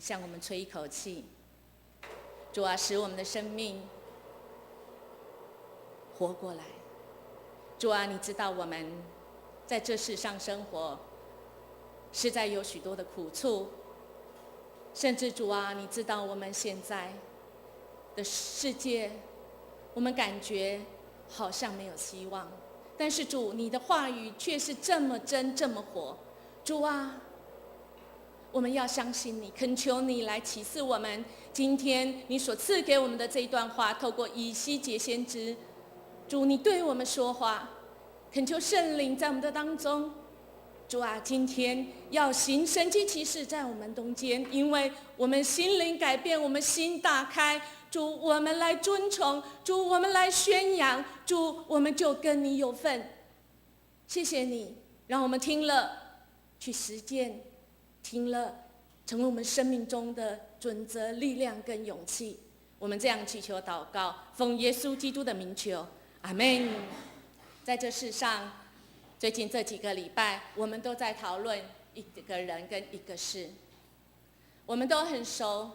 向我们吹一口气。主啊，使我们的生命活过来。主啊，你知道我们在这世上生活实在有许多的苦处，甚至主啊，你知道我们现在的世界，我们感觉好像没有希望，但是主，你的话语却是这么真这么活。主啊，我们要相信你，恳求你来启示我们今天你所赐给我们的这一段话，透过以西结先知，主你对我们说话，恳求圣灵在我们的当中。主啊，今天要行神迹奇事在我们中间，因为我们心灵改变，我们心打开。主，我们来尊崇，主，我们来宣扬，主，我们就跟你有份。谢谢你，让我们听了去实践，听了成为我们生命中的准则、力量跟勇气。我们这样祈求祷告，奉耶稣基督的名求，阿们。在这世上，最近这几个礼拜，我们都在讨论一个人跟一个事。我们都很熟，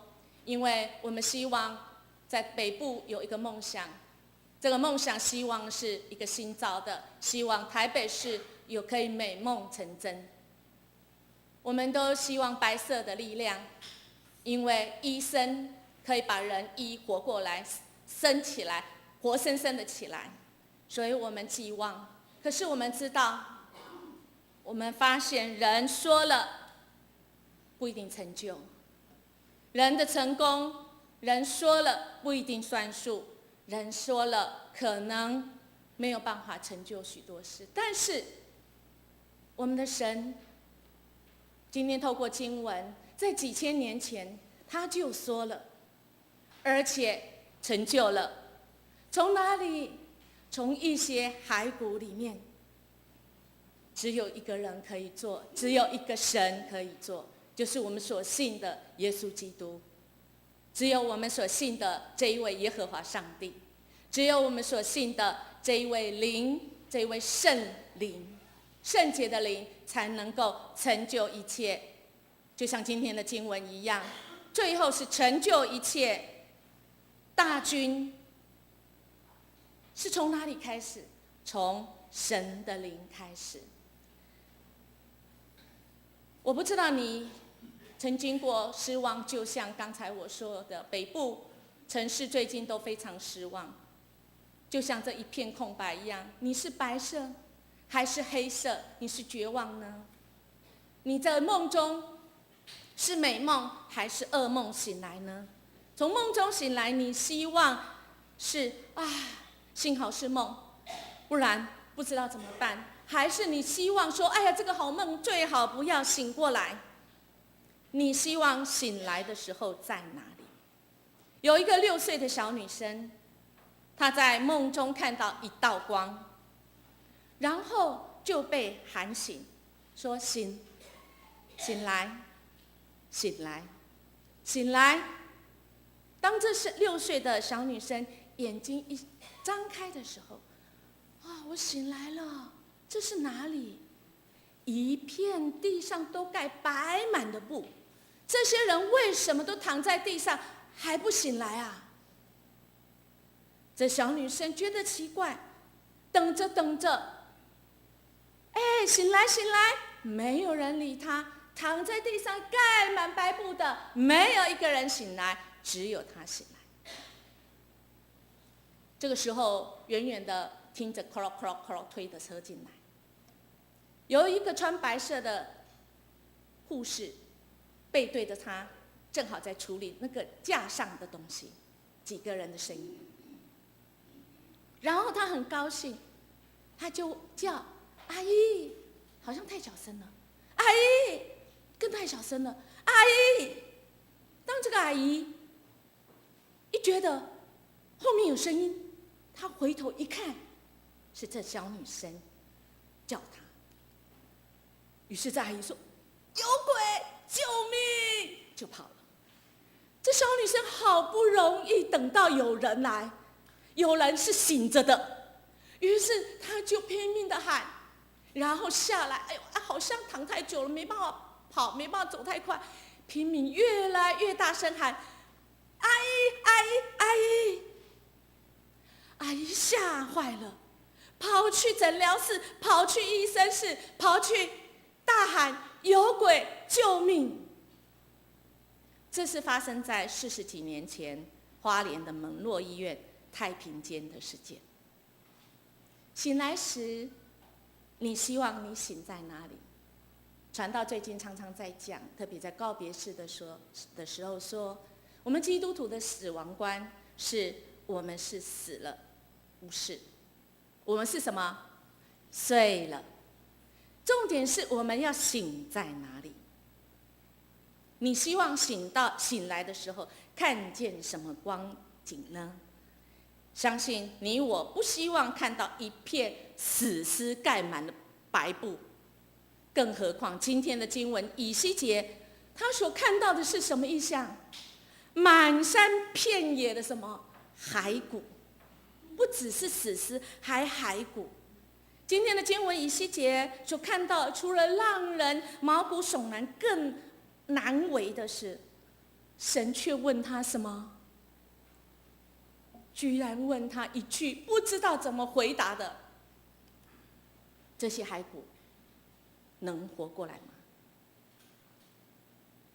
因为我们希望在北部有一个梦想，这个梦想希望是一个新造的，希望台北市有可以美梦成真。我们都希望白色的力量，因为医生可以把人医活过来，生起来，活生生的起来，所以我们寄望。可是我们知道，我们发现人说了不一定成就，人的成功，人说了不一定算数，人说了可能没有办法成就许多事。但是我们的神今天透过经文，在几千年前他就说了，而且成就了。从哪里？从一些骸骨里面，只有一个人可以做，只有一个神可以做，就是我们所信的耶稣基督。只有我们所信的这一位耶和华上帝，只有我们所信的这一位灵，这一位圣灵，圣洁的灵，才能够成就一切。就像今天的经文一样，最后是成就一切。大军是从哪里开始？从神的灵开始。我不知道你曾经过失望，就像刚才我说的，北部城市最近都非常失望，就像这一片空白一样。你是白色还是黑色？你是绝望呢？你在梦中是美梦还是噩梦醒来呢？从梦中醒来，你希望是幸好是梦，不然不知道怎么办。还是你希望说，哎呀，这个好梦最好不要醒过来。你希望醒来的时候在哪里？有一个6岁的小女生，她在梦中看到一道光，然后就被喊醒，说醒来，醒来，醒来。当这是6岁的小女生眼睛一张开的时候，我醒来了，这是哪里？一片地上都盖摆满的布，这些人为什么都躺在地上还不醒来啊？这小女生觉得奇怪，等着等着，醒来醒来，没有人理她，躺在地上盖满白布的，没有一个人醒来，只有她醒来。这个时候，远远的听着 clock clock clock 推的车进来，有一个穿白色的护士背对着他，正好在处理那个架上的东西，几个人的声音。然后他很高兴，他就叫阿姨，好像太小声了，阿姨，更太小声了，阿姨。当这个阿姨一觉得后面有声音，他回头一看，是这小女生叫他。于是这阿姨说：“有鬼，救命！”就跑了。这小女生好不容易等到有人来，有人是醒着的，于是她就拼命的喊，然后下来，好像躺太久了，没办法跑，没办法走太快，平民越来越大声喊：“阿姨，阿姨，阿姨！”阿姨吓坏了，跑去诊疗室，跑去医生室，跑去大喊：“有鬼！救命！”这是发生在40几年前花莲的门诺医院太平间的事件。醒来时，你希望你醒在哪里？传道最近常常在讲，特别在告别式的时候说，我们基督徒的死亡观是我们是死了，不是，我们是什么？睡了。重点是我们要醒在哪里？你希望醒来的时候看见什么光景呢？相信你我不希望看到一片死尸盖满了白布，更何况今天的经文以西结他所看到的是什么意象？满山遍野的什么骸骨，不只是死尸，还骸骨。今天的经文以西结所看到，除了让人毛骨悚然，更难为的是，神却问他什么？居然问他一句不知道怎么回答的：这些骸骨能活过来吗？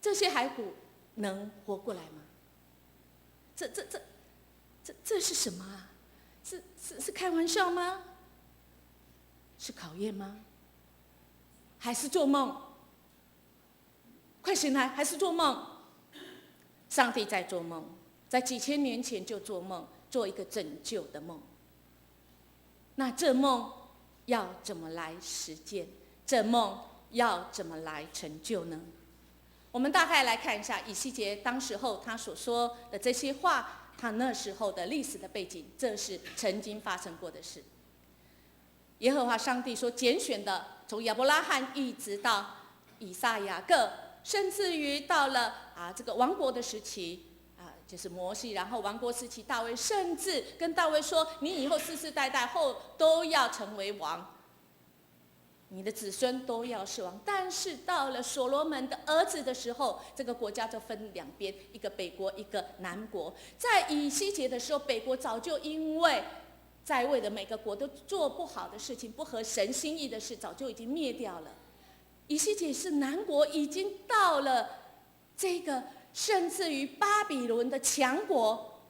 这些骸骨能活过来吗？这是什么啊？是开玩笑吗？是考验吗？还是做梦？快醒来，还是做梦？上帝在做梦，在几千年前就做梦，做一个拯救的梦。那这梦要怎么来实践？这梦要怎么来成就呢？我们大概来看一下以西结当时候他所说的这些话，他那时候的历史的背景，这是曾经发生过的事。耶和华上帝所拣选的，从亚伯拉罕一直到以撒、雅各，甚至于到了这个王国的时期，就是摩西，然后王国时期大卫，甚至跟大卫说：“你以后世世代代后都要成为王，你的子孙都要是王。”但是到了所罗门的儿子的时候，这个国家就分两边，一个北国，一个南国。在以西结的时候，北国早就因为在位的每个国都做不好的事情，不合神心意的事，早就已经灭掉了。以西结是南国，已经到了这个甚至于巴比伦的强国，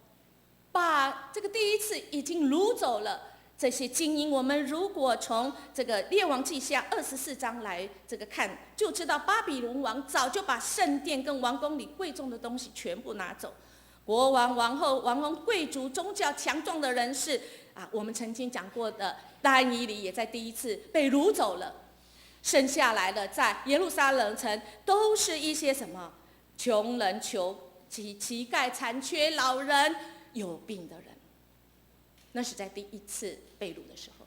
把这个第一次已经掳走了这些精英。我们如果从这个列王记下24章来这个看，就知道巴比伦王早就把圣殿跟王宫里贵重的东西全部拿走。国王、王后、王公、贵族、宗教强壮的人士我们曾经讲过的但以理也在第一次被掳走了。剩下来的在耶路撒冷城都是一些什么穷人、乞丐、残缺、老人、有病的人。那是在第一次被掳的时候。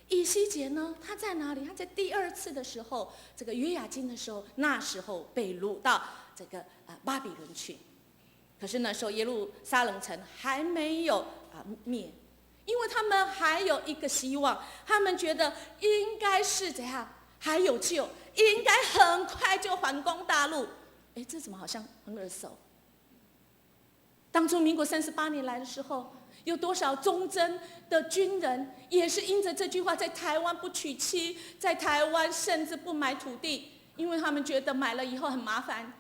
以西结呢，他在哪里？他在第二次的时候，这个约雅斤的时候，那时候被掳到这个巴比伦去。可是那时候耶路撒冷城还没有灭，因为他们还有一个希望，他们觉得应该是怎样，还有救，应该很快就反攻大陆。这怎么好像很耳熟？当初民国38年来的时候，有多少忠贞的军人也是因着这句话，在台湾不娶妻，在台湾甚至不买土地，因为他们觉得买了以后很麻烦，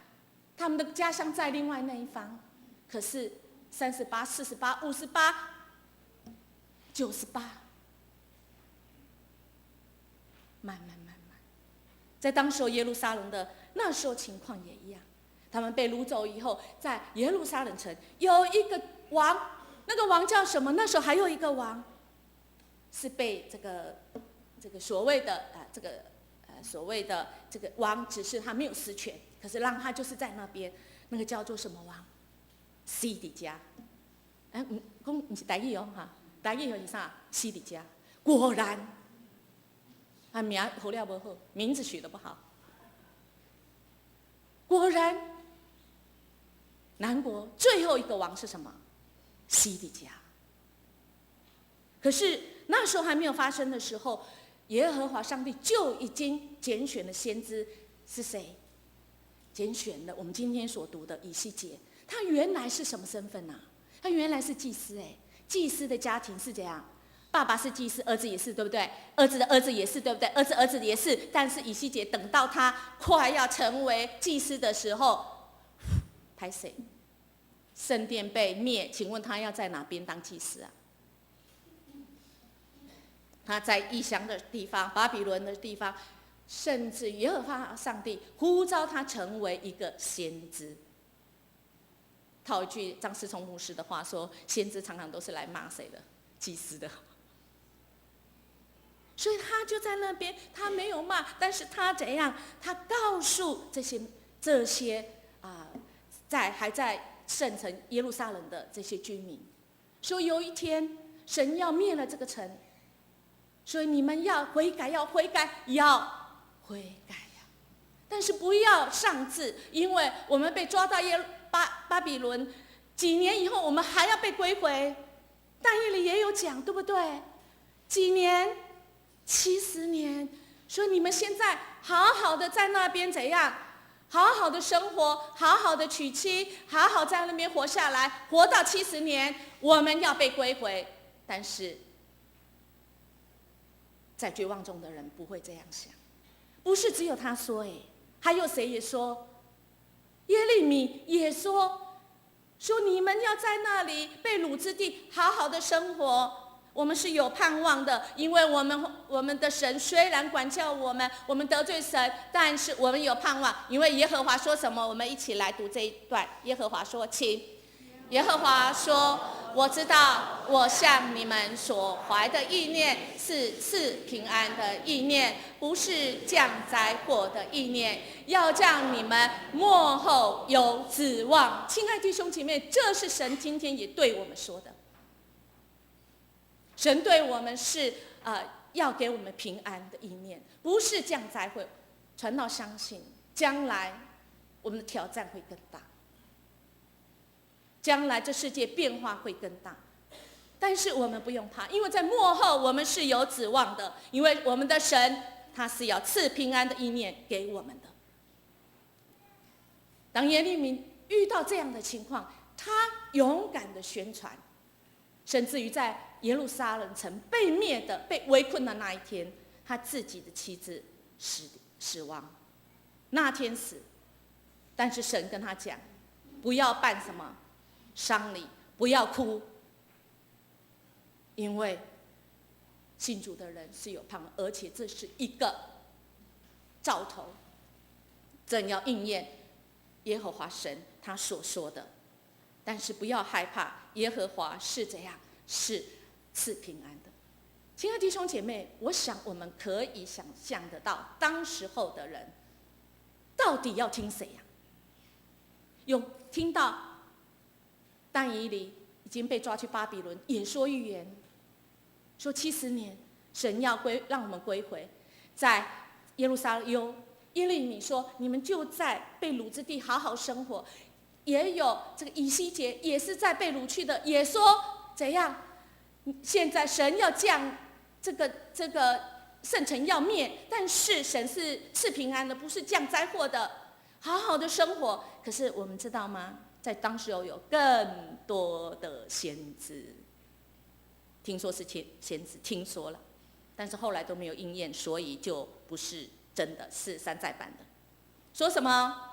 他们的家乡在另外那一方。可是38、48、58、98，慢，在当时耶路撒冷的那时候情况也一样。他们被掳走以后，在耶路撒冷城有一个王，那个王叫什么？那时候还有一个王，是被这个所谓的所谓的这个王，只是他没有实权，可是让他就是在那边，那个叫做什么王？西底家。讲不是台语哈，台语是啥？西底家。果然，名好了不好，名字取得不好。果然，南国最后一个王是什么？西底家。可是那时候还没有发生的时候，耶和华上帝就已经拣选了先知是谁？拣选了我们今天所读的以西结，他原来是什么身份啊？他原来是祭司祭司的家庭是怎样？爸爸是祭司，儿子也是，对不对？儿子的儿子也是，对不对？儿子也是。但是以西结等到他快要成为祭司的时候，拍谁？圣殿被灭，请问他要在哪边当祭司啊？他在异乡的地方，巴比伦的地方，甚至耶和华上帝呼召他成为一个先知。套一句张思聪牧师的话说，先知常常都是来骂谁的？祭司的。所以他就在那边，他没有骂，但是他怎样？他告诉这些还在圣城耶路撒冷的这些居民，说有一天神要灭了这个城，所以你们要悔改，要悔改呀！但是不要丧志，因为我们被抓到巴比伦，几年以后我们还要被归回。但以理也有讲，对不对？几年？70年。所以你们现在好好的在那边怎样？好好的生活，好好的娶妻，好好在那边活下来，活到70年，我们要被归回。但是在绝望中的人不会这样想，不是只有他说还有谁也说？耶利米也说你们要在那里被掳之地好好的生活。我们是有盼望的，因为我们的神虽然管教我们得罪神，但是我们有盼望，因为耶和华说什么？我们一起来读这一段。耶和华说，请。耶和华说，我知道我向你们所怀的意念是赐平安的意念，不是降灾祸的意念，要将你们末后有指望。亲爱弟兄姐妹，这是神今天也对我们说的。神对我们是要给我们平安的意念，不是降灾祸。传道相信，将来我们的挑战会更大，将来这世界变化会更大。但是我们不用怕，因为在末后我们是有指望的，因为我们的神他是要赐平安的意念给我们的。当耶利米遇到这样的情况，他勇敢的宣传，甚至于在耶路撒冷城被灭的、被围困的那一天，他自己的妻子死亡，那天死。但是神跟他讲，不要办什么丧礼，不要哭，因为信主的人是有盼望，而且这是一个兆头，正要应验耶和华神他所说的。但是不要害怕，耶和华是怎样？是赐平安的。亲爱的弟兄姐妹，我想我们可以想象得到，当时候的人到底要听谁呀？有听到但以理已经被抓去巴比伦，也说预言，说70年神要让我们归回，在耶路撒冷。耶利米说，你们就在被掳之地好好生活。也有这个以西结也是在被掳去的，也说怎样？现在神要降这个圣城要灭，但是神是赐平安的，不是降灾祸的，好好的生活。可是我们知道吗？在当时有更多的先知，听说是先知，听说了，但是后来都没有应验，所以就不是真的，是山寨版的。说什么？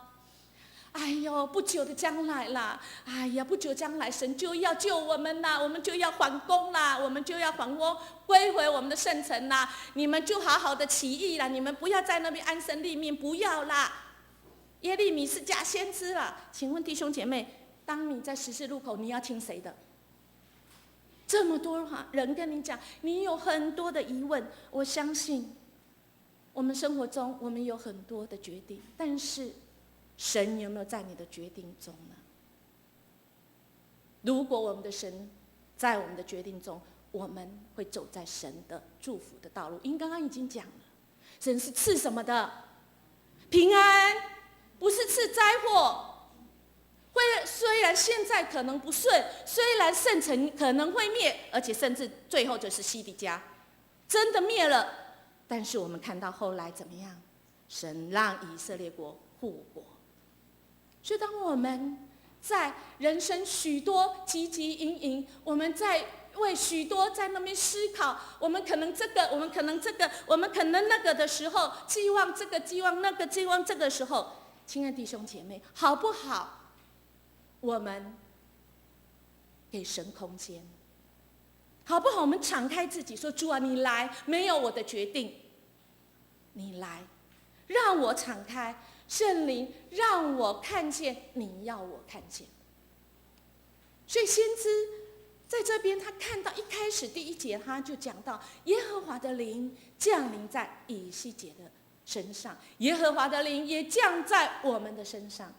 哎呦，不久的将来啦！哎呀，不久将来，神就要救我们啦，我们就要还宫啦，我们就要归回我们的圣城啦。你们就好好的起义啦，你们不要在那边安身立命，不要啦。耶利米是假先知啦。请问弟兄姐妹，当你在十字路口，你要听谁的？这么多人跟你讲，你有很多的疑问。我相信，我们生活中我们有很多的决定，但是神有没有在你的决定中呢？如果我们的神在我们的决定中，我们会走在神的祝福的道路。因为刚刚已经讲了，神是赐什么的？平安，不是赐灾祸。虽然现在可能不顺，虽然圣城可能会灭，而且甚至最后就是西底家真的灭了，但是我们看到后来怎么样？神让以色列国复国。所以当我们在人生许多汲汲营营，我们在为许多在那边思考，我们可能这个，我们可能这个，我们可能那个的时候，寄望这个，寄望那个，寄望这个时候，亲爱的弟兄姐妹，好不好？我们给神空间，好不好？我们敞开自己，说：主啊，你来，没有我的决定，你来，让我敞开，圣灵让我看见你要我看见。所以先知在这边，他看到一开始第1节，他就讲到耶和华的灵降临在以西结的身上，耶和华的灵也降在我们的身上。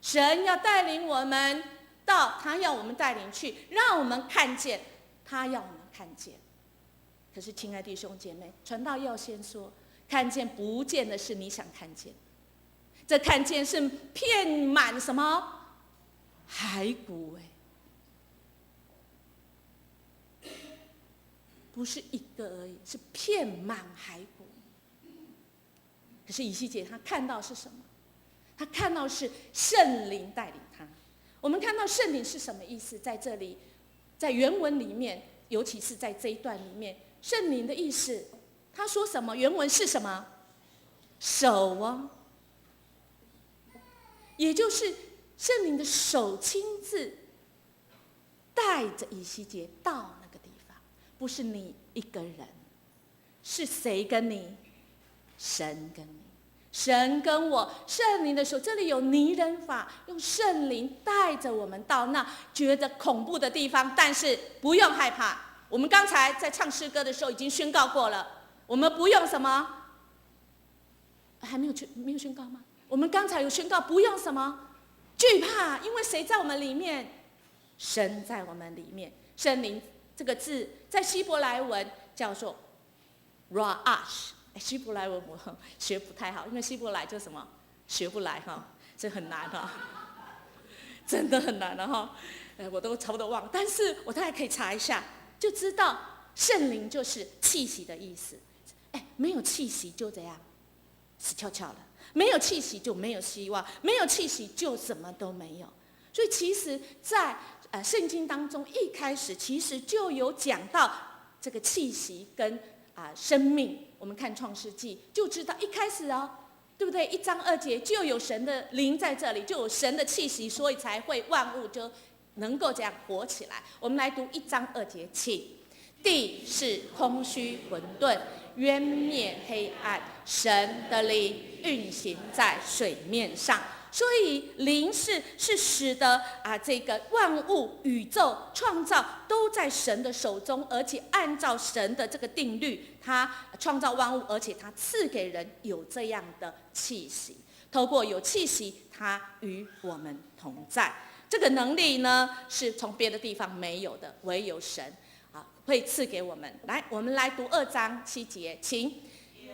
神要带领我们到他要我们带领去，让我们看见他要我们看见。可是亲爱的弟兄姐妹，传道要先说，看见不见的是你想看见，这看见是遍满什么骸骨不是一个而已，是遍满骸骨。可是以西结他看到是什么？他看到是圣灵带领他。我们看到圣灵是什么意思？在这里，在原文里面，尤其是在这一段里面，圣灵的意思，他说什么？原文是什么？手也就是圣灵的手亲自带着以西结到那个地方，不是你一个人，是谁跟你？神跟你。神跟我，圣灵的手，这里有拟人法，用圣灵带着我们到那觉得恐怖的地方，但是不用害怕。我们刚才在唱诗歌的时候已经宣告过了，我们不用什么？还没有宣告吗？我们刚才有宣告，不用什么惧怕，因为谁在我们里面？神在我们里面。圣灵这个字在希伯来文叫做 Ra'ash。希伯来文我学不太好，因为希伯来就什么学不来这很难真的很难我都差不多忘了，但是我大概可以查一下，就知道圣灵就是气息的意思。没有气息就这样死翘翘了，没有气息就没有希望，没有气息就什么都没有。所以其实在圣经当中一开始其实就有讲到这个气息跟生命。我们看创世纪就知道一开始对不对？1章2节就有神的灵在这里，就有神的气息，所以才会万物就能够这样活起来。我们来读1章2节，请。地是空虚混沌，渊灭黑暗，神的灵运行在水面上。所以灵是使得这个万物宇宙创造都在神的手中，而且按照神的这个定律，他创造万物，而且他赐给人有这样的气息。透过有气息，他与我们同在。这个能力呢，是从别的地方没有的，唯有神会赐给我们。来，我们来读2章7节，请。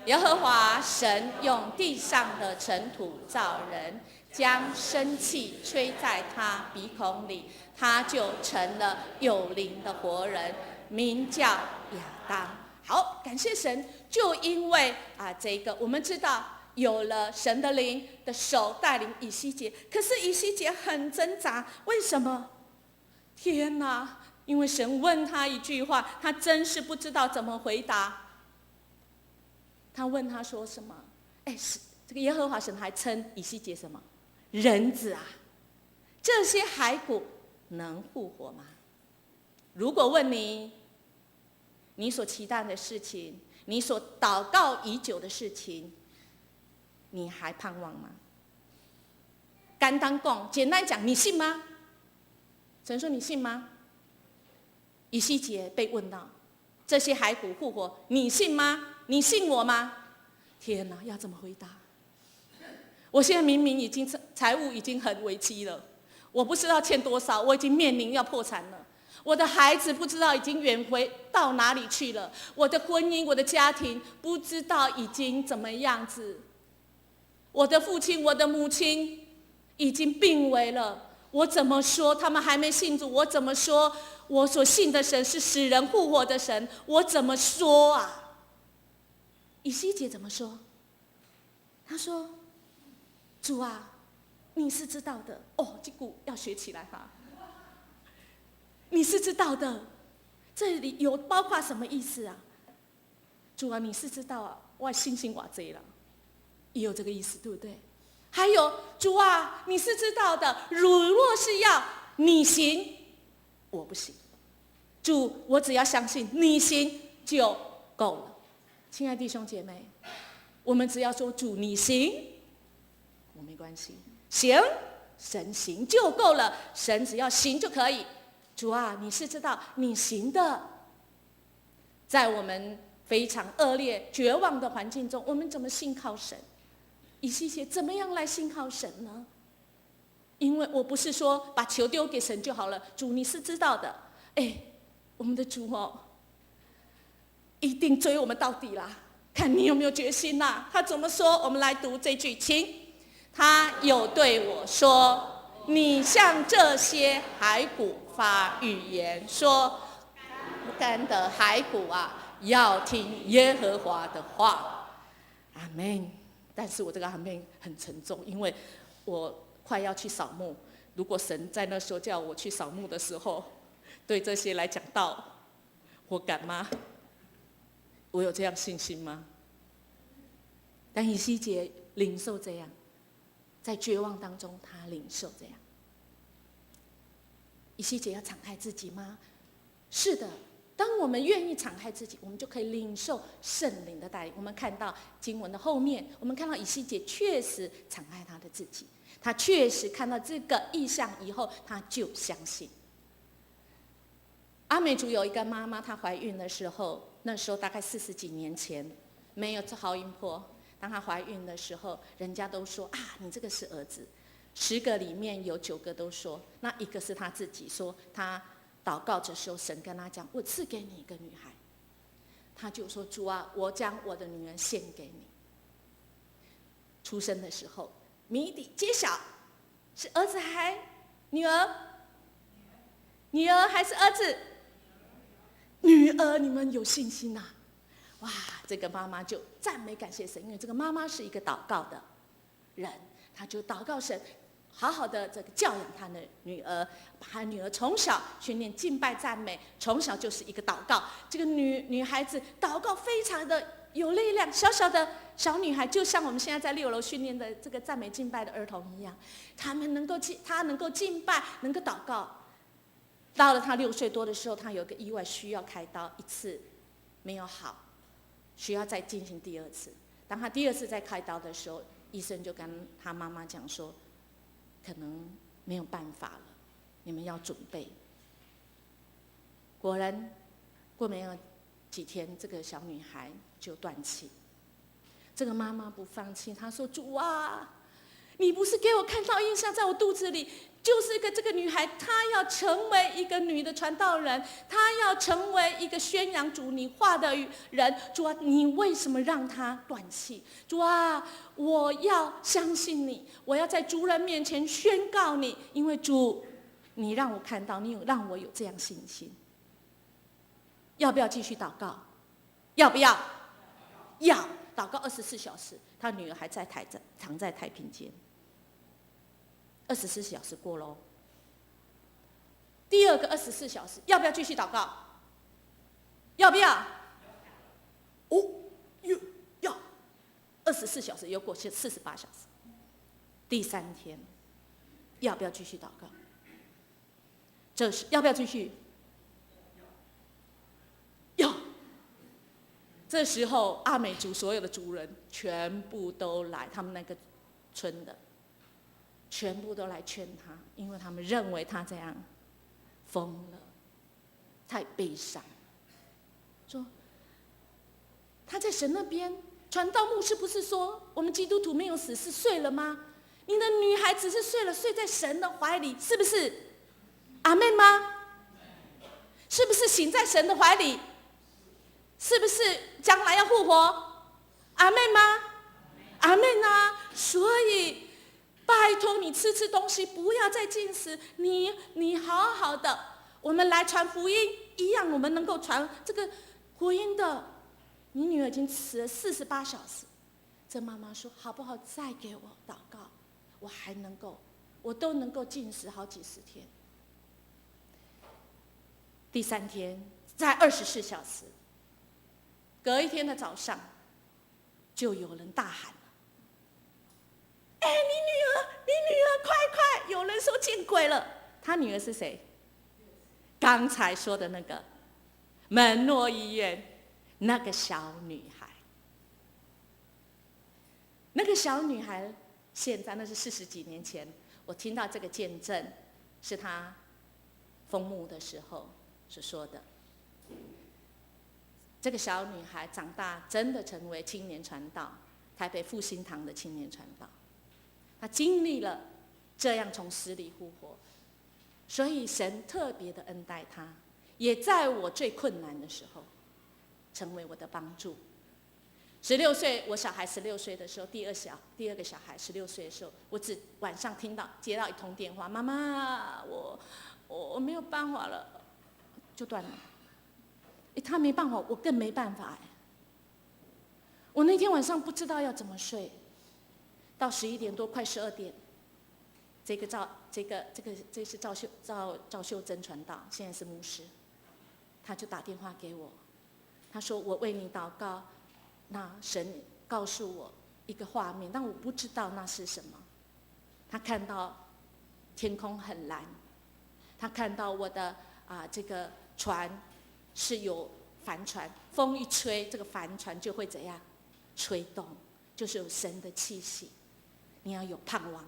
耶和华神用地上的尘土造人，将生气吹在他鼻孔里，他就成了有灵的活人，名叫亚当。好，感谢神，就因为这个我们知道有了神的灵的手带领以西结，可是以西结很挣扎，为什么？天哪！因为神问他一句话，他真是不知道怎么回答。他问他说什么？这个耶和华神还称以西结什么？人子啊！这些骸骨能复活吗？如果问你，你所期待的事情，你所祷告已久的事情，你还盼望吗？简单讲，简单讲，你信吗？神说你信吗？以西结被问到这些骸骨复活，你信吗？你信我吗？天哪，要怎么回答？我现在明明已经财务已经很危机了，我不知道欠多少，我已经面临要破产了。我的孩子不知道已经远回到哪里去了，我的婚姻、我的家庭不知道已经怎么样子。我的父亲、我的母亲已经病危了，我怎么说？他们还没信主，我怎么说？我所信的神是使人复活的神，我怎么说啊？以西结怎么说？他说：“主啊，你是知道的哦，这股要学起来哈。你是知道的，这里有包括什么意思啊？主啊，你是知道啊，我信心瓦贼了，也有这个意思，对不对？还有主啊，你是知道的，若是要你行，我不行。主，我只要相信你行就够了。亲爱的弟兄姐妹，我们只要说主你行，我没关系，行，神行就够了，神只要行就可以。主啊，你是知道你行的。在我们非常恶劣绝望的环境中，我们怎么信靠神？以西结怎么样来信靠神呢？因为我不是说把球丢给神就好了，主你是知道的。我们的主一定追我们到底啦，看你有没有决心啦。他怎么说？我们来读这句，请。他又对我说：你向这些骸骨发预言，说干的骸骨啊，要听耶和华的话。阿们。但是我这个阿们很沉重，因为我快要去扫墓。如果神在那时候叫我去扫墓的时候，对这些来讲道，我敢吗？我有这样信心吗？但以西结领受这样，在绝望当中他领受这样。以西结要敞开自己吗？是的，当我们愿意敞开自己，我们就可以领受圣灵的带领。我们看到经文的后面，我们看到以西结确实敞开他的自己，他确实看到这个异象以后，他就相信。阿美族有一个妈妈，她怀孕的时候，那时候大概40几年前，没有超音波。当她怀孕的时候，人家都说啊，你这个是儿子。10个里面有9个都说，那一个是她自己说，她祷告的时候，神跟她讲，我赐给你一个女孩。她就说，主啊，我将我的女儿献给你。出生的时候，谜底揭晓，是儿子还女儿？女儿还是儿子？女儿，你们有信心呐！哇，这个妈妈就赞美感谢神，因为这个妈妈是一个祷告的人，她就祷告神，好好的这个教养她的女儿，把她女儿从小训练敬拜赞美，从小就是一个祷告。这个女孩子祷告非常的有力量，小小的小女孩，就像我们现在在6楼训练的这个赞美敬拜的儿童一样，她能够敬拜，能够祷告。到了他6岁多的时候，他有个意外，需要开刀，1次没有好，需要再进行第2次。当他第2次再开刀的时候，医生就跟他妈妈讲说，可能没有办法了，你们要准备。果然，过没有几天，这个小女孩就断气。这个妈妈不放弃，她说：主啊，你不是给我看到印象，在我肚子里就是这个女孩，她要成为一个女的传道人，她要成为一个宣扬主你话的人。主啊，你为什么让她断气？主啊，我要相信你，我要在族人面前宣告你，因为主，你让我看到，你让我有这样信心。要不要继续祷告？要不要？要。祷告24小时，他女儿还在躺在太平间。24小时过喽，第2个24小时，要不要继续祷告？要不要？要。24小时又过去48小时，第3天，要不要继续祷告？这是要不要继续？要。这时候，阿美族所有的族人全部都来，他们那个村的。全部都来劝他，因为他们认为他这样疯了，太悲伤。说他在神那边，传道牧师不是说我们基督徒没有死是睡了吗？你的女孩只是睡了，睡在神的怀里，是不是？阿们吗？是不是醒在神的怀里？是不是将来要复活？阿们吗？阿们啊！所以。拜托你吃东西，不要再进食。你好好的，我们来传福音一样，我们能够传这个福音的。你女儿已经迟了48小时，这妈妈说好不好？再给我祷告，我都能够禁食好几十天。第3天在24小时，隔一天的早上，就有人大喊了：“哎，你女儿，快快！有人说见鬼了！”他女儿是谁？刚才说的那个门诺医院那个小女孩。那个小女孩现在那是40几年前，我听到这个见证，是她封墓的时候所说的。这个小女孩长大，真的成为青年传道，台北复兴堂的青年传道。她经历了这样从死里复活，所以神特别的恩待她，也在我最困难的时候，成为我的帮助。16岁，我小孩16岁的时候，第二个小孩16岁的时候，我只晚上接到一通电话，妈妈，我没有办法了，就断了。他没办法，我更没办法。我那天晚上不知道要怎么睡，到11点多，快12点，这是赵秀珍传道，现在是牧师，他就打电话给我，他说我为你祷告，那神告诉我一个画面，但我不知道那是什么。他看到天空很蓝，他看到我的这个船是有帆船，风一吹，这个帆船就会怎样吹动，就是有神的气息。你要有盼望。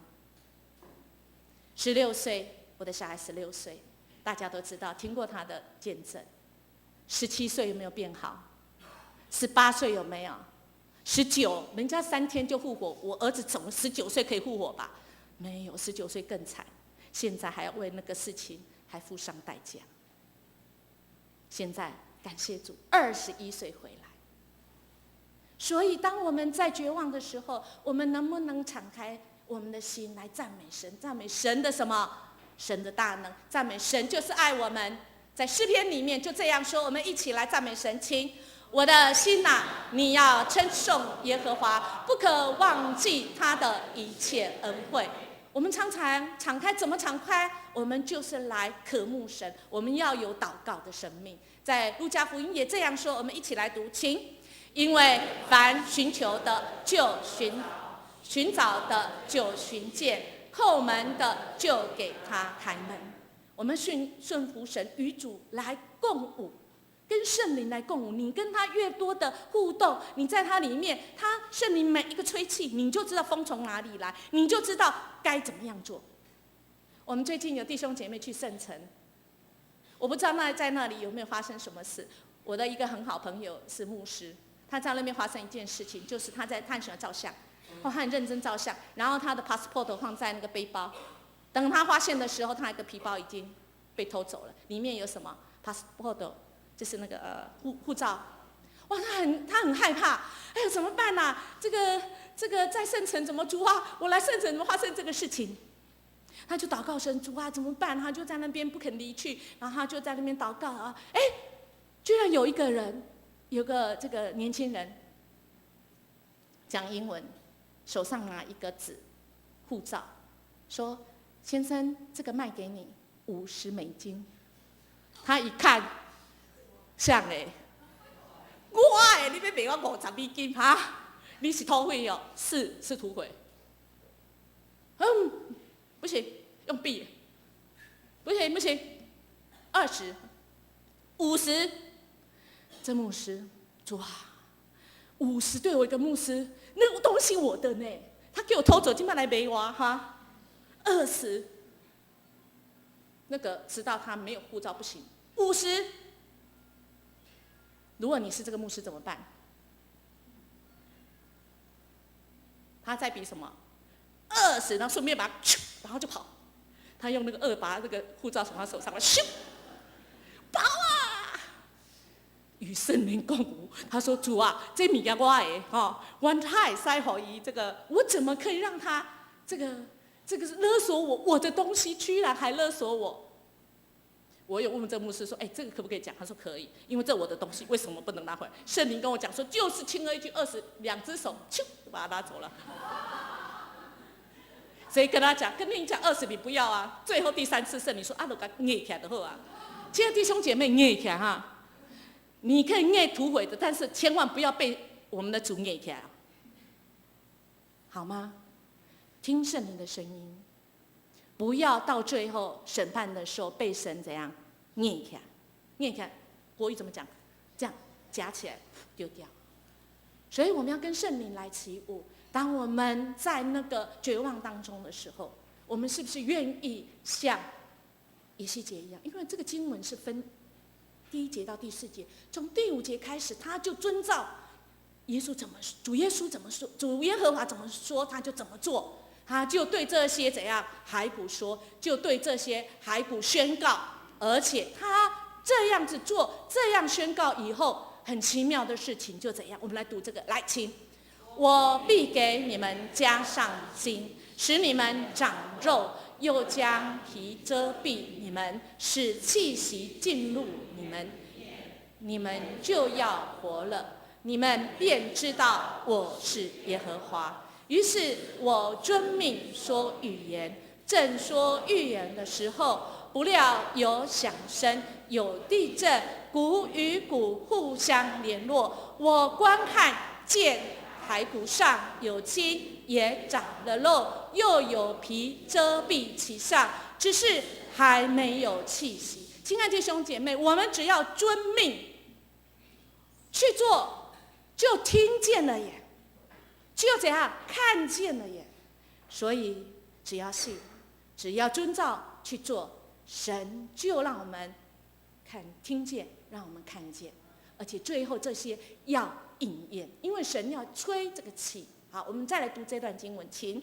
16岁，我的小孩16岁，大家都知道，听过他的见证。17岁有没有变好？18岁有没有？19，人家3天就复活，我儿子总19岁可以复活吧？没有，19岁更惨，现在还要为那个事情还付上代价。现在感谢主，21岁回来。所以当我们在绝望的时候，我们能不能敞开我们的心来赞美神？赞美神的什么？神的大能，赞美神就是爱我们。在诗篇里面就这样说，我们一起来赞美神，请。我的心啊，你要称颂耶和华，不可忘记他的一切恩惠。我们常常敞开，怎么敞开？我们就是来渴慕神，我们要有祷告的生命。在路加福音也这样说，我们一起来读，请。因为凡寻求的就寻找的就寻见，叩门的就给他开门。我们顺服神，与主来共舞，跟圣灵来共舞。你跟他越多的互动，你在他里面，他圣灵每一个吹气，你就知道风从哪里来，你就知道该怎么样做。我们最近有弟兄姐妹去圣城，我不知道在那里有没有发生什么事。我的一个很好朋友是牧师，他在那边发生一件事情，就是他很喜欢照相，他很认真照相，然后他的 passport 放在那个背包，等他发现的时候，他一个皮包已经被偷走了，里面有什么 passport， 就是那个护照。哇，他很害怕，哎呦怎么办啊？这个在圣城怎么主啊？我来圣城怎么发生这个事情？他就祷告神，主啊怎么办？他就在那边不肯离去，然后他就在那边祷告啊，哎，居然有一个人。有个这个年轻人讲英文，手上拿一个纸护照，说：“先生，这个卖给你$50。”他一看，像我你要卖我$50哈？你是土匪哦？是土匪。不行，用币。不行，20、50。这牧师，主啊，50对我一个牧师，那个东西我的呢，他给我偷走，今晚来没我哈，20，那个知道他没有护照不行，50，如果你是这个牧师怎么办？他在比什么？20，然后顺便把他，然后就跑，他用那个2把那个护照从他手上咻，跑啊！与圣灵共舞，他说：“主啊，这物件我的我太会使予这个，我怎么可以让他这个勒索我的东西，居然还勒索我？”我有问这牧师说：“哎，这个可不可以讲？”他说：“可以，因为这我的东西，为什么不能拿回来？”圣灵跟我讲说：“就是轻而易举，2只手，咻，就把它拿走了。”谁跟他讲？跟你讲20你不要啊！最后第3次圣灵说：“啊，都给捏起来就好啊！”亲爱的弟兄姐妹，捏起来哈！你可以捏土匪的，但是千万不要被我们的主捏起来，好吗？听圣灵的声音，不要到最后审判的时候被神怎样捏起来？捏起来，国语怎么讲？这样夹起来丢掉。所以我们要跟圣灵来起舞。当我们在那个绝望当中的时候，我们是不是愿意像以西结一样？因为这个经文是分第1节到第4节，从第5节开始，他就遵照耶稣怎么主耶稣怎么说，主耶和华怎么说，他就怎么做。他就对这些怎样骸骨说，就对这些骸骨宣告，而且他这样子做，这样宣告以后，很奇妙的事情就怎样？我们来读这个，来，请。我必给你们加上筋，使你们长肉，又将皮遮蔽你们，使气息进入你们，你们就要活了。你们便知道我是耶和华。于是我遵命说预言，正说预言的时候，不料有响声，有地震，骨与骨互相联络。我观看，见骸骨上有筋，也长了肉，又有皮遮蔽其上，只是还没有气息。亲爱的弟兄姐妹，我们只要遵命去做，就听见了耶，就怎样看见了耶。所以只要信，只要遵照去做，神就让我们听见，让我们看见，而且最后这些要应验，因为神要吹这个气。好，我们再来读这段经文，请。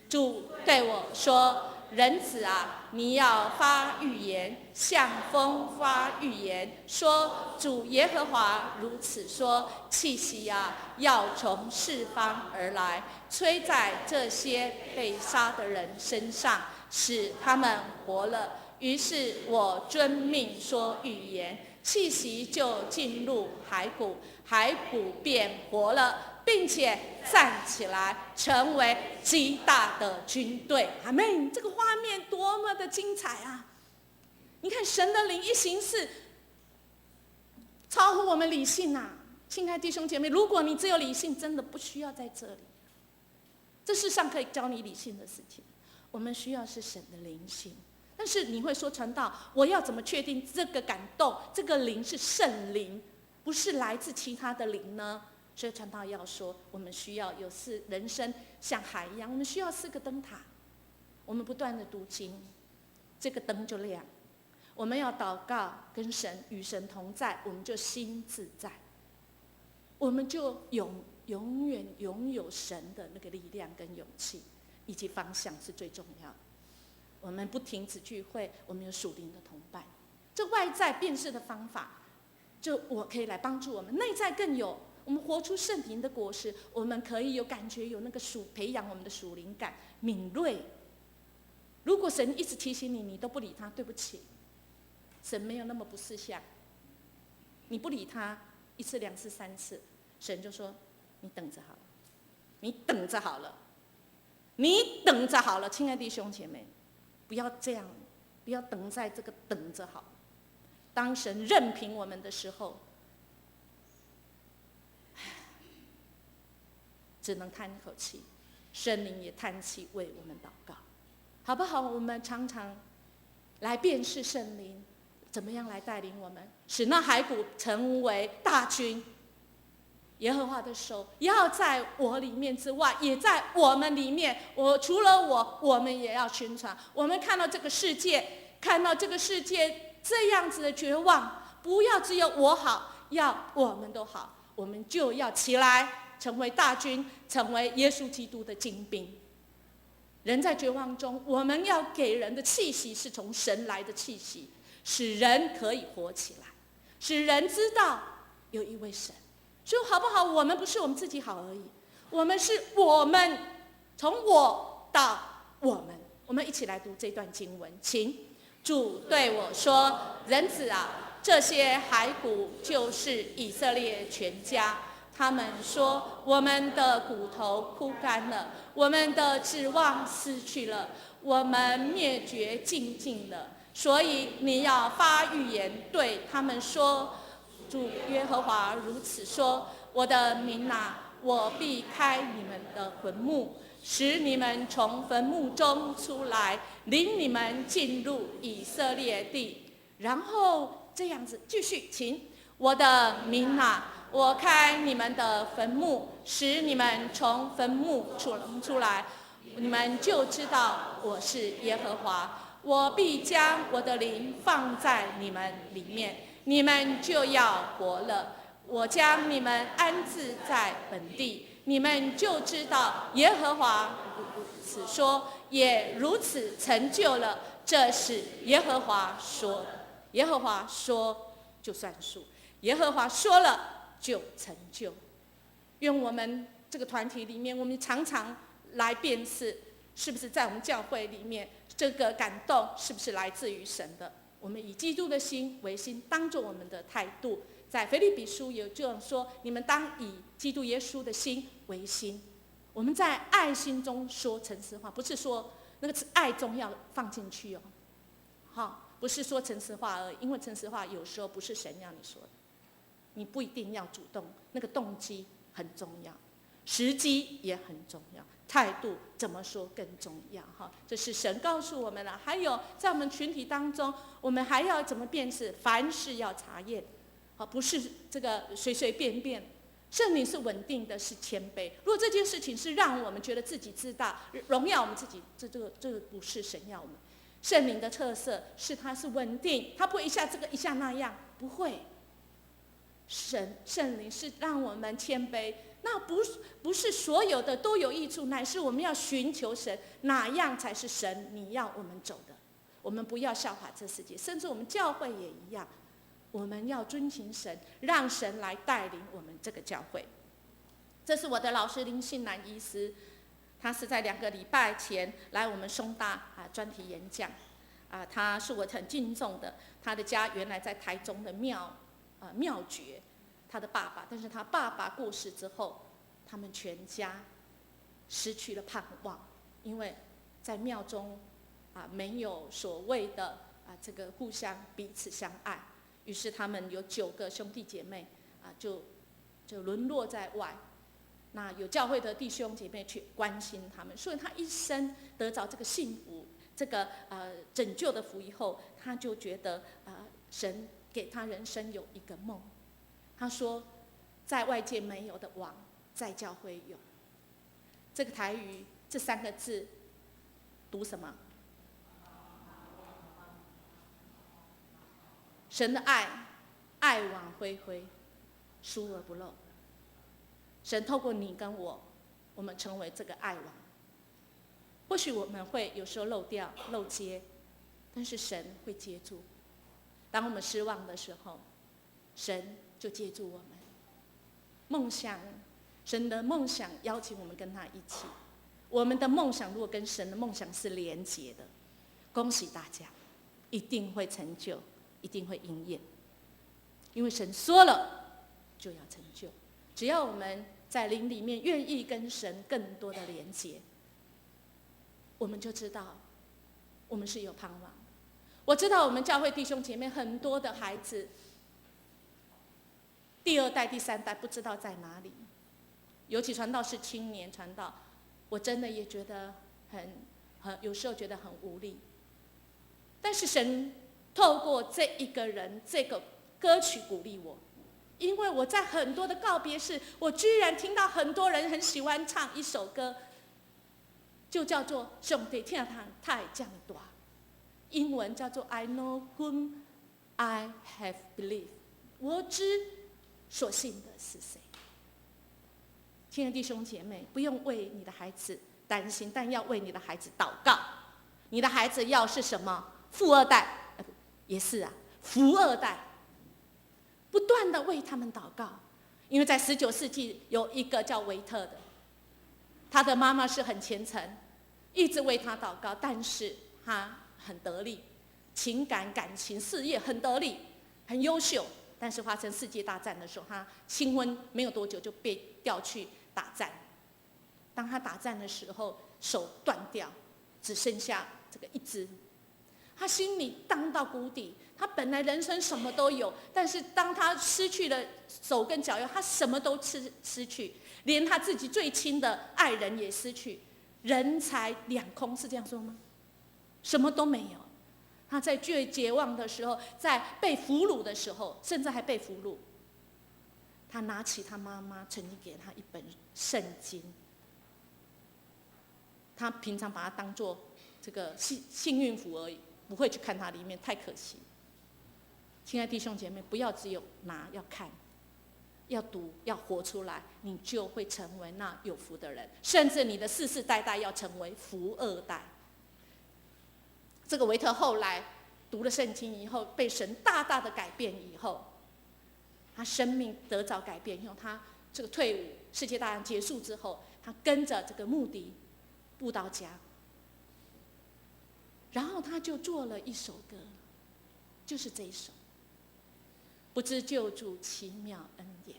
主对我说：“人子啊，你要发预言，向风发预言，说主耶和华如此说：气息啊，要从四方而来，吹在这些被杀的人身上，使他们活了。于是我遵命说预言，气息就进入骸骨，骸骨便活了，并且站起来，成为极大的军队。阿们！这个画面多么的精彩啊！你看神的灵一行事，超乎我们理性啊！亲爱的弟兄姐妹，如果你只有理性，真的不需要在这里。这世上可以教你理性的事情，我们需要是神的灵性。但是你会说传道，我要怎么确定这个感动，这个灵是圣灵，不是来自其他的灵呢？所以传道要说，我们需要有人生像海一样，我们需要4个灯塔，我们不断的读经，这个灯就亮。我们要祷告，跟神与神同在，我们就心自在，我们就永远拥有神的那个力量跟勇气，以及方向是最重要的。我们不停止聚会，我们有属灵的同伴。这外在辨识的方法，就我可以来帮助我们；内在更有，我们活出圣灵的果实，我们可以有感觉，有那个培养我们的属灵感，敏锐。如果神一直提醒你，你都不理他，对不起，神没有那么不识相。你不理他1次、2次、3次，神就说：“你等着好了，你等着好了，你等着好了。”亲爱的弟兄姐妹，不要这样，不要等在这个等着好。当神任凭我们的时候，只能叹口气，圣灵也叹气为我们祷告，好不好？我们常常来辨识圣灵怎么样来带领我们，使那骸骨成为大军。耶和华的手要在我里面之外，也在我们里面。除了我们也要宣传。我们看到这个世界，这样子的绝望，不要只有我好，要我们都好，我们就要起来，成为大军，成为耶稣基督的精兵。人在绝望中，我们要给人的气息是从神来的气息，使人可以活起来，使人知道有一位神。所以好不好？我们不是我们自己好而已，我们是我们，从我到我们。我们一起来读这段经文，请。主对我说：“人子啊，这些骸骨就是以色列全家。他们说：“我们的骨头枯干了，我们的指望失去了，我们灭绝尽尽了。所以你要发预言对他们说：主耶和华如此说：我的民哪，我必开你们的坟墓，使你们从坟墓中出来，领你们进入以色列地。”然后这样子继续，请我的民哪，我开你们的坟墓，使你们从坟墓出来，你们就知道我是耶和华。我必将我的灵放在你们里面，你们就要活了。我将你们安置在本地，你们就知道耶和华如此说，也如此成就了。这是耶和华说的。耶和华说就算数，耶和华说了就成就。愿我们这个团体里面，我们常常来辨识，是不是在我们教会里面，这个感动是不是来自于神的？我们以基督的心为心，当作我们的态度。在腓立比书有这样说：你们当以基督耶稣的心为心。我们在爱心中说诚实话，不是说那个爱中要放进去哦，好。不是说诚实话而已，因为诚实话有时候不是神要你说的，你不一定要主动，那个动机很重要，时机也很重要，态度怎么说更重要哈。这是神告诉我们了。还有在我们群体当中，我们还要怎么辨识？凡事要查验，好，不是这个随随便便。圣灵是稳定的，是谦卑。如果这件事情是让我们觉得自己知道，荣耀我们自己，这个不是神要我们。圣灵的特色是它是稳定，它不会一下这个一下那样，不会。圣灵是让我们谦卑，那不是所有的都有益处，乃是我们要寻求神，哪样才是神你要我们走的。我们不要效法这世界，甚至我们教会也一样，我们要遵行神，让神来带领我们这个教会。这是我的老师林信南医师。他是在2个礼拜前来我们松大专题演讲，他是我很敬重的。他的家原来在台中的庙诀，他的爸爸，但是他爸爸过世之后，他们全家失去了盼望，因为在庙中没有所谓的这个互相彼此相爱，于是他们有9个兄弟姐妹就沦落在外。那有教会的弟兄姐妹去关心他们，所以他一生得着这个幸福，这个拯救的福以后，他就觉得神给他人生有一个梦。他说，在外界没有的王，在教会有。这个台语这3个字读什么？神的爱，爱往恢恢，疏而不漏。神透过你跟我，我们成为这个爱王。或许我们会有时候漏掉、漏接，但是神会接住。当我们失望的时候，神就接住我们。梦想，神的梦想邀请我们跟他一起。我们的梦想如果跟神的梦想是连结的，恭喜大家，一定会成就，一定会应验。因为神说了，就要成就。只要我们在灵里面愿意跟神更多的连结，我们就知道我们是有盼望。我知道我们教会弟兄姐妹很多的孩子，第2代、第3代不知道在哪里，尤其传道是青年传道，我真的也觉得有时候觉得很无力。但是神透过这一个人这个歌曲鼓励我。因为我在很多的告别式，我居然听到很多人很喜欢唱一首歌，就叫做“上帝听他会降大”，英文叫做 "I know whom I have believed"， 我知所信的是谁。亲爱的弟兄姐妹，不用为你的孩子担心，但要为你的孩子祷告。你的孩子要是什么富2代，也是福2代。不断的为他们祷告，因为在19世纪有一个叫维特的，他的妈妈是很虔诚，一直为他祷告，但是他很得力，情感、感情、事业很得力，很优秀，但是发生世界大战的时候，他新婚没有多久就被调去打战。当他打战的时候，手断掉，只剩下这个一只。他心里荡到谷底。他本来人生什么都有，但是当他失去了手跟脚以后，他什么都失去，连他自己最亲的爱人也失去，人财两空，是这样说吗？什么都没有。他在最绝望的时候，在被俘虏的时候，甚至还被俘虏，他拿起他妈妈曾经给他一本圣经，他平常把它当作这个幸运符而已，不会去看它里面，太可惜。亲爱的弟兄姐妹，不要只有拿，要看，要读，要活出来，你就会成为那有福的人，甚至你的世世代代要成为福二代。这个维特后来读了圣经以后，被神大大的改变以后，他生命得着改变以后，他这个退伍，世界大战结束之后，他跟着这个穆迪布道家，然后他就做了一首歌，就是这一首。不知救主奇妙恩典，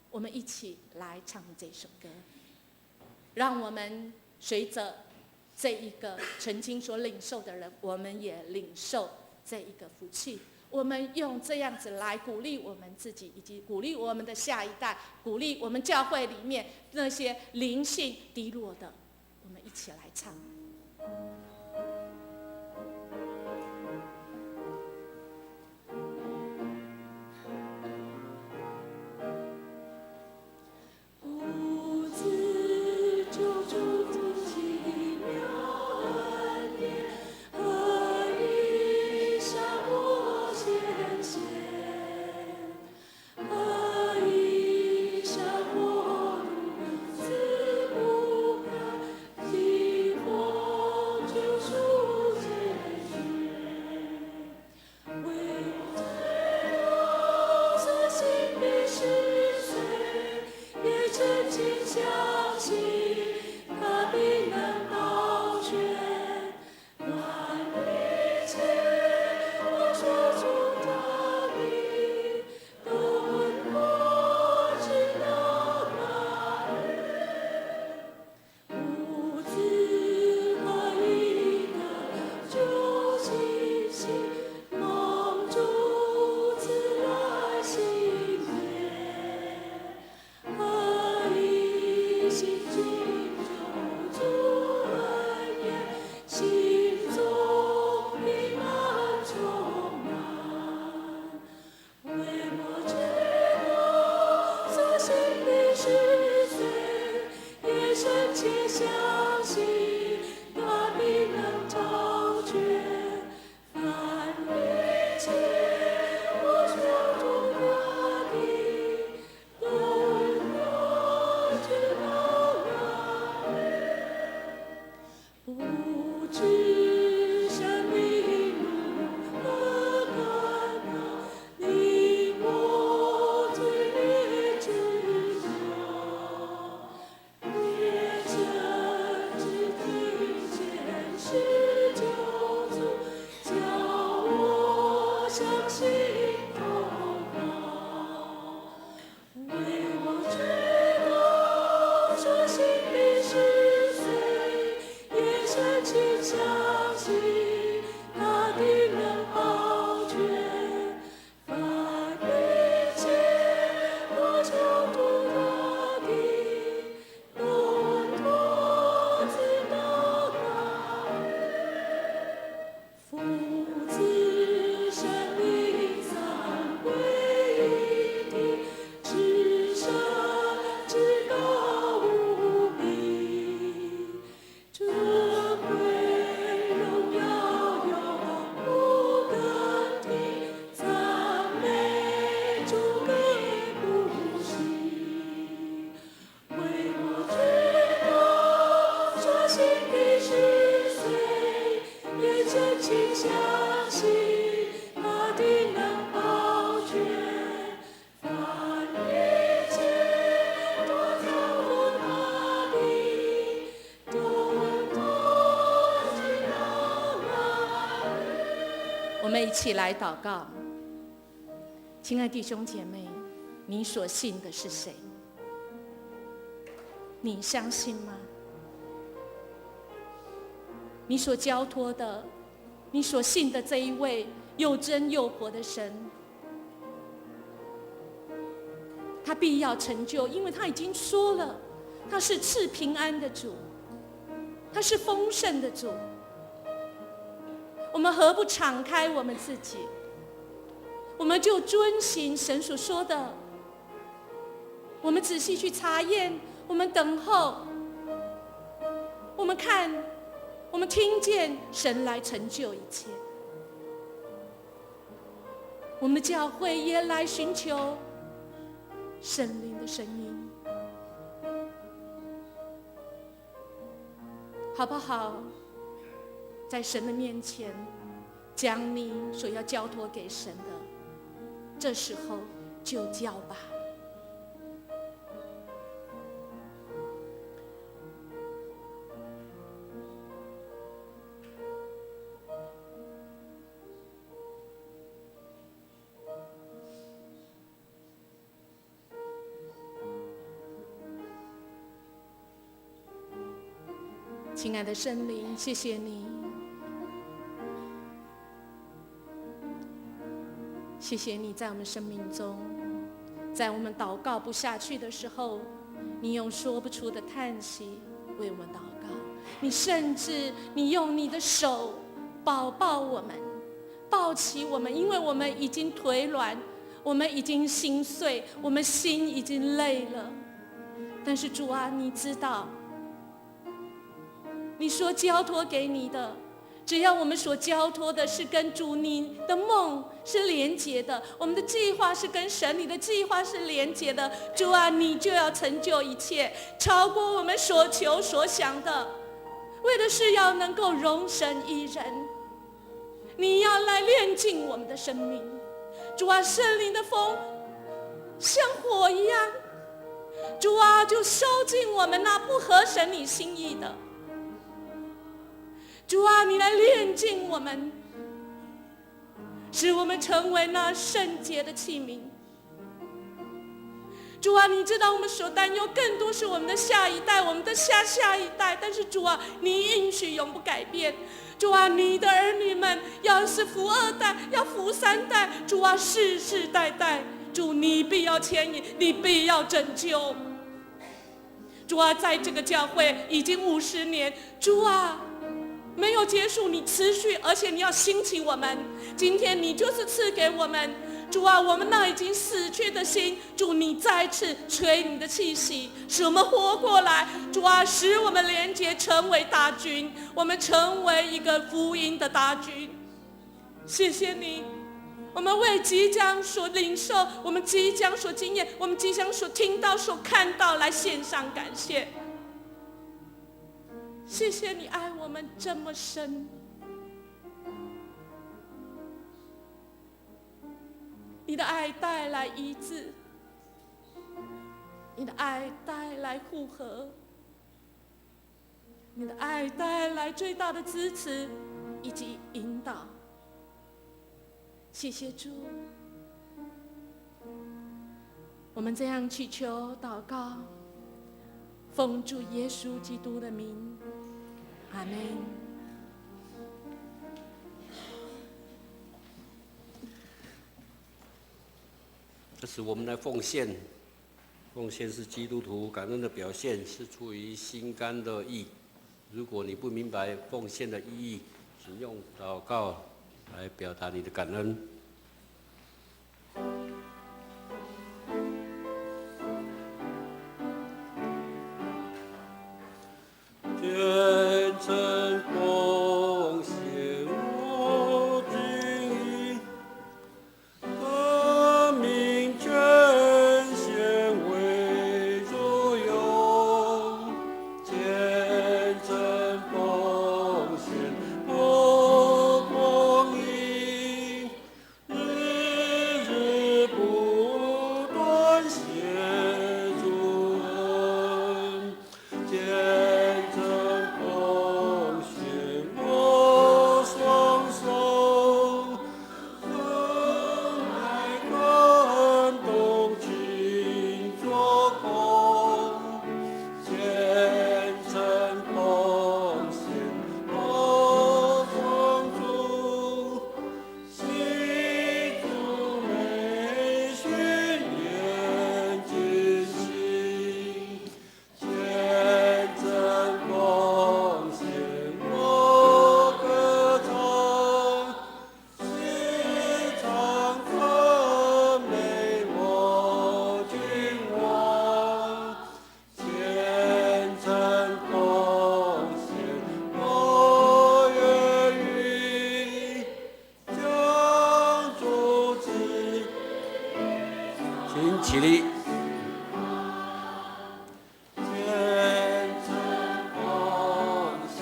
我们一起来唱这首歌，让我们随着这一个曾经所领受的人，我们也领受这一个福气。我们用这样子来鼓励我们自己，以及鼓励我们的下一代，鼓励我们教会里面那些灵性低落的，我们一起来唱。我们一起来祷告。亲爱弟兄姐妹，你所信的是谁？你相信吗？你所交托的，你所信的这一位又真又活的神，他必要成就，因为他已经说了，他是赐平安的主，他是丰盛的主。我们何不敞开我们自己，我们就遵行神所说的，我们仔细去查验，我们等候，我们看，我们听见神来成就一切。我们的教会也来寻求圣灵的声音，好不好？在神的面前，将你所要交托给神的，这时候就交吧。亲爱的圣灵，谢谢你，谢谢你在我们生命中，在我们祷告不下去的时候，你用说不出的叹息为我们祷告。你甚至你用你的手抱抱我们，抱起我们，因为我们已经腿软，我们已经心碎，我们心已经累了。但是主啊，你知道，你说交托给你的，只要我们所交托的是跟主你的梦是连结的，我们的计划是跟神你的计划是连结的，主啊，你就要成就一切，超过我们所求所想的，为的是要能够容神一人。你要来炼净我们的生命，主啊，圣灵的风像火一样，主啊，就烧尽我们那不合神你心意的。主啊，你来炼净我们，使我们成为那圣洁的器皿。主啊，你知道我们所担忧更多是我们的下一代，我们的下下一代，但是主啊，你应许永不改变。主啊，你的儿女们要是福二代，要福三代，主啊，世世代代，主你必要牵引，你必要拯救。主啊，在这个教会已经50年，主啊，没有结束，你持续，而且你要兴起我们。今天你就是赐给我们，主啊，我们那已经死去的心，主你再次吹你的气息，使我们活过来。主啊，使我们连结成为大军，我们成为一个福音的大军。谢谢你，我们为即将所领受，我们即将所经验，我们即将所听到所看到来献上感谢。谢谢你爱我们这么深，你的爱带来医治，你的爱带来互合，你的爱带来最大的支持以及引导。谢谢主，我们这样祈求祷告，奉主耶稣基督的名，阿们。这是我们的奉献，奉献是基督徒感恩的表现，是出于心甘乐意。如果你不明白奉献的意义，请用祷告来表达你的感恩。虔诚奉献我敬意，得名全献为主用。虔诚奉献我光阴，起立。虔诚奉献，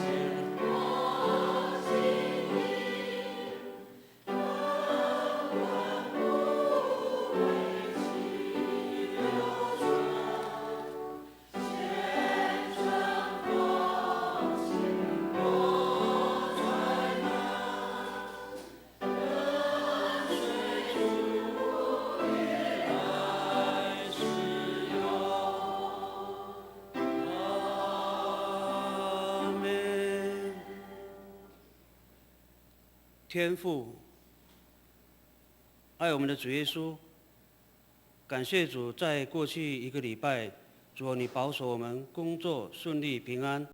阿门。天父，爱我们的主耶稣，感谢主，在过去1个礼拜，主啊，你保守我们工作顺利平安。